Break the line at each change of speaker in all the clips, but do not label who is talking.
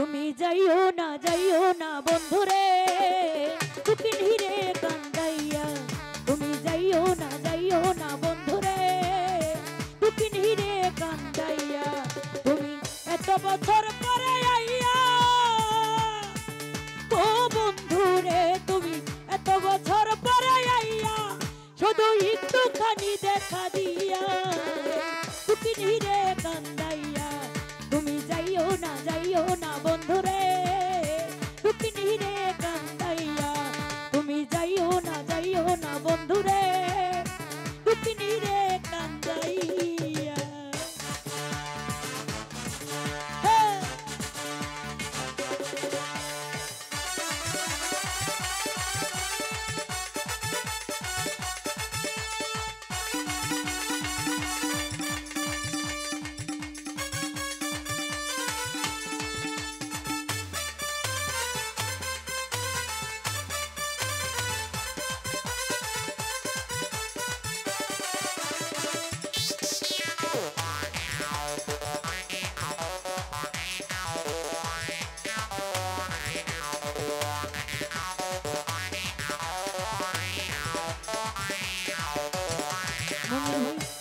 তুমি যাইও না বন্ধুরে কুকিন হিরে কান্দাইয়া তুমি যাইও না বন্ধুরে কুকিন হিরে কান্দাইয়া তুমি এত বছর পরে আইয়া ও বন্ধুরে তুমি এত বছর পরে আইয়া শুধু একটুখানি দেখা দিয়া কুকিন হিরে কান্দাইয়া তুমি যাইও না বন্ধুরে কুকিন হিরে কান্দাইয়া তুমি যাইও না বন্ধুরে কুকিন হিরে কান্দাইয়া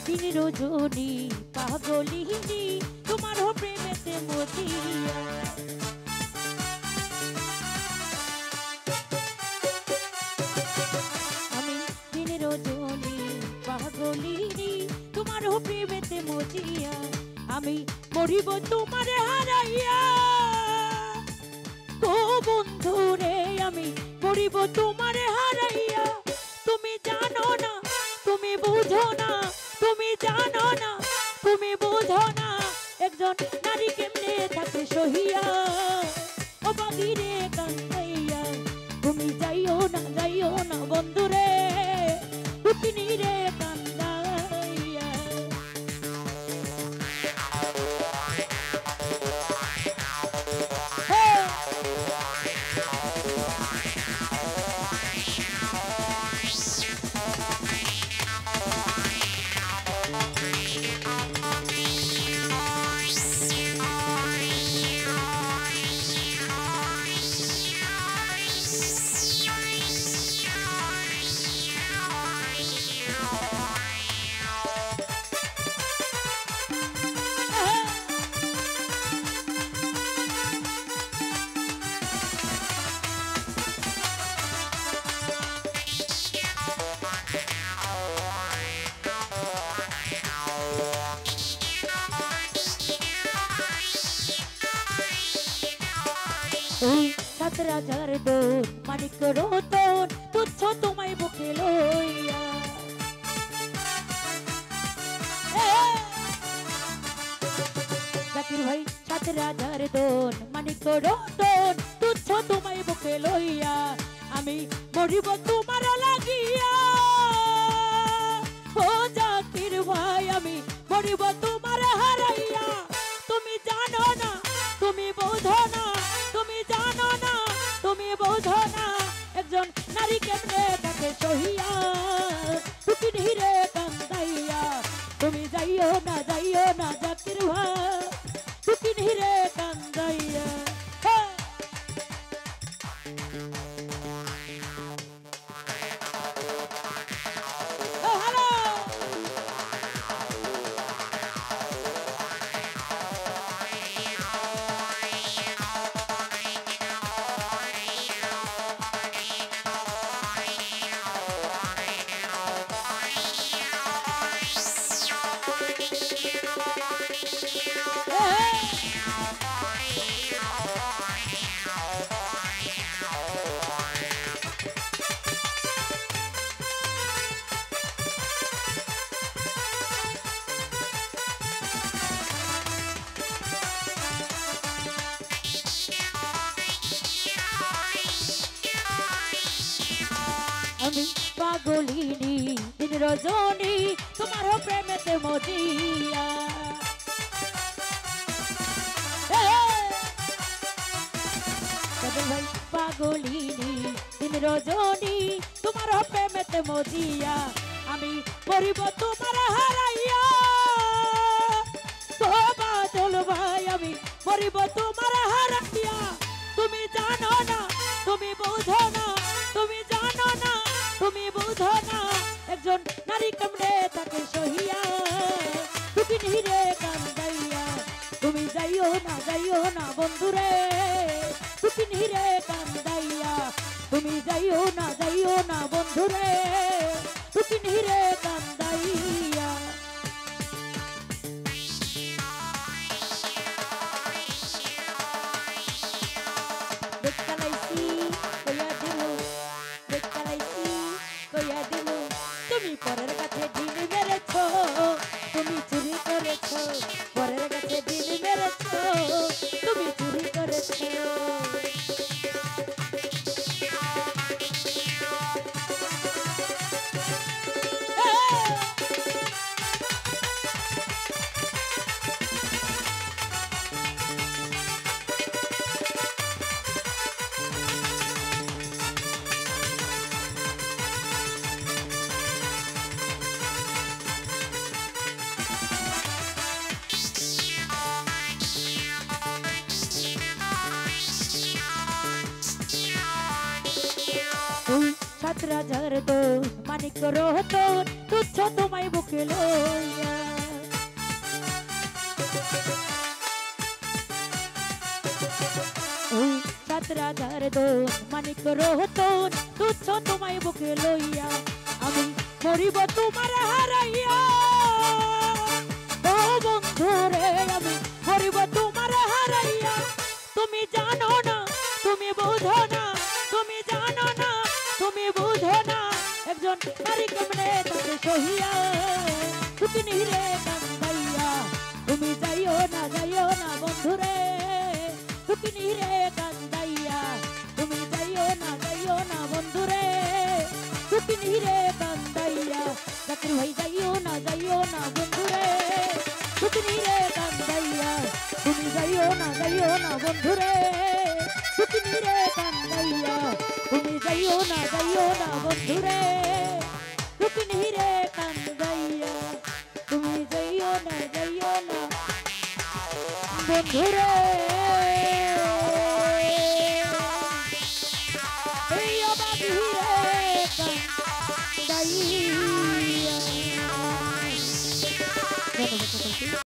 দিন রজনী পাগলিনী তোমার প্রেমেতে মজিয়া আমি দিন রজনী পাগলিনী তোমার প্রেমেতে মজিয়া আমি মরিব তোমার হারাইয়া ও বন্ধুরে আমি মরিব তোমার হারাইয়া তুমি জানো না তুমি বুঝো না তুমি জানো না তুমি বুঝো না একজন নারী কেমনে থাকে সহিয়া ও বাগিরে কান্দাইয়া তুমি যাইও না বন্ধুরে কুকিনি রে কান্দাইয়া সাত রাজার দোন মানিক রতন তুচ্ছ তোমায় বুকে লইয়া জাকির ভাই সাত রাজার দোন মানিক রতন তুচ্ছ তোমায় বুকে লইয়া আমি মরিব তোমার লাগিয়া ও জাকির ভাই আমি মরিব তোমার হারাইয়া তুমি জানো না তুমি বোঝো না তুমি জানো না তুমি বোঝো না একজন নারী কেমনে থাকে সহিয়া কুকিন হিরে কান্দাইয়া তুমি যাইও না জাকির ভাই কুকিন হিরে কান্দাইয়া আমি পাগলিনী দিন রজনী তোমার প্রেমেতে মজিয়া ভাই পাগলিনী দিন রজনী তোমার প্রেমেতে মজিয়া আমি মরিব তোমার হারাইয়া ও বাদল ভাই আমি মরিব তোমার হারাইয়া বন্ধুরে দুকিনি রে কান্দাইয়া তুমি যাইও না বন্ধুরে দুকিনি রে কান্দাইয়া বেকালাইছি কইয়া দিল তুমি পরের কাছে দিন মেরেছ তুমি চুরি করেছ পরের কাছে দিন মেরেছ তুমি চুরি করেছ রাজার তো মানিক রতন তুচ্ছ তোমায় বুকে লইয়া সাত রাজার তো মানিক রতন তুচ্ছ তোমায় বুকে লইয়া আমি মরিব তোমার হারাইয়া ও বন্ধুরে আমি মরিব তোমার হারাইয়া তুমি জানো না তুমি বোঝো না তুমি জানো না তুমি বুঝো না একজন নারী কেমনে তাকে সহিয়া দুকিনি রে কান্দাইয়া তুমি যাইও না বন্ধুরে দুকিনি রে কান্দাইয়া তুমি যাইও না বন্ধুরে দুকিনি রে কান্দাইয়া জাকির ভাই যাইও না বন্ধুরে দুকিনি রে কান্দাইয়া তুমি যাইও না বন্ধুরে দুকিনি রে কান্দাইয়া তুমি যাইও না বন্ধুরে দুকিনি রে কান্দাইয়া তুমি যাইও না বন্ধুরে।